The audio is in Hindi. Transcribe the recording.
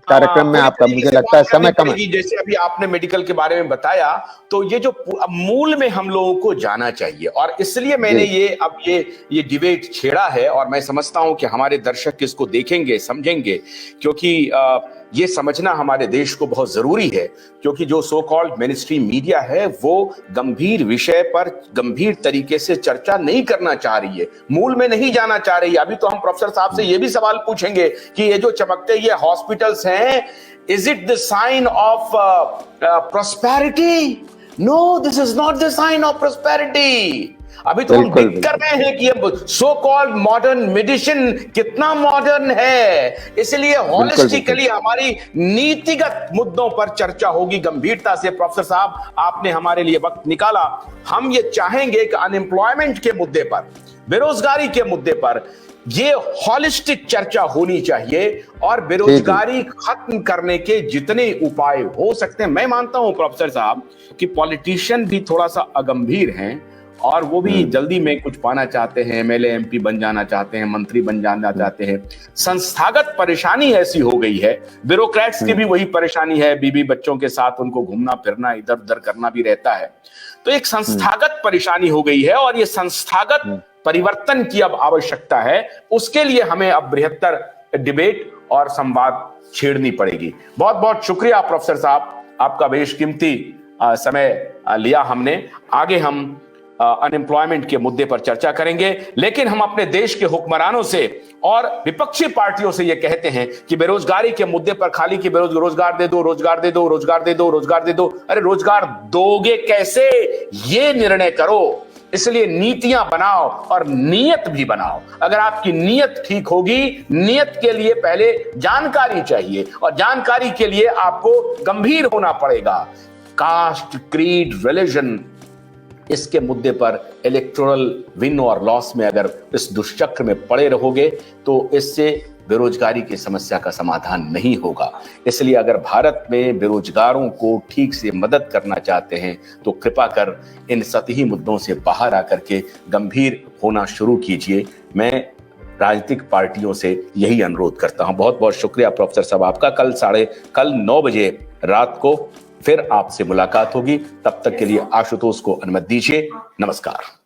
कार्यक्रम में पूरी आपका तरीके मुझे से लगता बात है करनी समय कम है। पड़ेगी। जैसे अभी आपने मेडिकल के बारे में बताया, तो ये जो मूल में हम लोगों को जाना चाहिए, और इसलिए मैंने जी ये डिबेट छेड़ा है, और मैं समझता हूं कि हमारे दर्शक इसको देखेंगे, समझेंगे, क्योंकि ये समझना हमारे देश को बहुत जरूरी है। क्योंकि जो सो कॉल्ड मेनस्ट्रीम मीडिया है वो गंभीर विषय पर गंभीर तरीके से चर्चा नहीं करना चाह रही है, मूल में नहीं जाना चाह रही है। अभी तो हम प्रोफेसर साहब से ये भी सवाल पूछेंगे कि ये जो चमकते ये हॉस्पिटल्स हैं, is it the sign of prosperity? No, this is not the sign of prosperity. अभी तो हम बिल्कुल देख कर रहे हैं कि ये सो कॉल्ड मॉडर्न मेडिसिन कितना मॉडर्न है। इसलिए बिल्कुल बिल्कुल हॉलिस्टिकली हमारी नीतिगत मुद्दों पर चर्चा होगी गंभीरता से। प्रोफेसर साहब, आपने हमारे लिए वक्त निकाला। हम ये चाहेंगे कि अनएम्प्लॉयमेंट के मुद्दे पर, बेरोजगारी के मुद्दे पर ये हॉलिस्टिक चर्चा होनी चाहिए, और बेरोजगारी खत्म करने के जितने उपाय हो सकते हैं। मैं मानता हूं प्रोफेसर साहब कि पॉलिटिशियन भी थोड़ा सा अगंभीर हैं, और वो भी जल्दी में कुछ पाना चाहते हैं, एमएलए एमपी बन जाना चाहते हैं, मंत्री बन जाना चाहते हैं। संस्थागत परेशानी ऐसी हो गई है, ब्यूरोक्रेट्स की भी वही परेशानी है, बीबी बच्चों के साथ उनको घूमना फिरना इधर उधर करना भी रहता है। तो एक संस्थागत परेशानी हो गई है, और ये संस्थागत परिवर्तन की अब आवश्यकता है। उसके लिए हमें अब बृहत्तर डिबेट और संवाद छेड़नी पड़ेगी। बहुत बहुत शुक्रिया प्रोफेसर साहब, आपका बेशकीमती समय लिया हमने। आगे हम अनएम्प्लॉयमेंट के मुद्दे पर चर्चा करेंगे, लेकिन हम अपने देश के हुक्मरानों से और विपक्षी पार्टियों से यह कहते हैं कि बेरोजगारी के मुद्दे पर खाली कि रोजगार दे दो, रोजगार दे दो, रोजगार दे दो, रोजगार दे दो। अरे रोजगार दोगे कैसे, ये निर्णय करो। इसलिए नीतियां बनाओ और नीयत भी बनाओ। अगर आपकी नीयत ठीक होगी, नीयत के लिए पहले जानकारी चाहिए, और जानकारी के लिए आपको गंभीर होना पड़ेगा। कास्ट, क्रीड, रिलीजन, इसके मुद्दे पर इलेक्टोरल विन और लॉस में अगर इस दुष्चक्र में पड़े रहोगे तो इससे बेरोजगारी की समस्या का समाधान नहीं होगा। इसलिए अगर भारत में बेरोजगारों को ठीक से मदद करना चाहते हैं तो कृपा कर इन सतही मुद्दों से बाहर आकर के गंभीर होना शुरू कीजिए। मैं राजनीतिक पार्टियों से यही अनुरोध करता हूं। बहुत बहुत शुक्रिया प्रोफेसर साहब आपका। कल 9 बजे रात को फिर आपसे मुलाकात होगी। तब तक के लिए आशुतोष को अनुमति दीजिए। नमस्कार।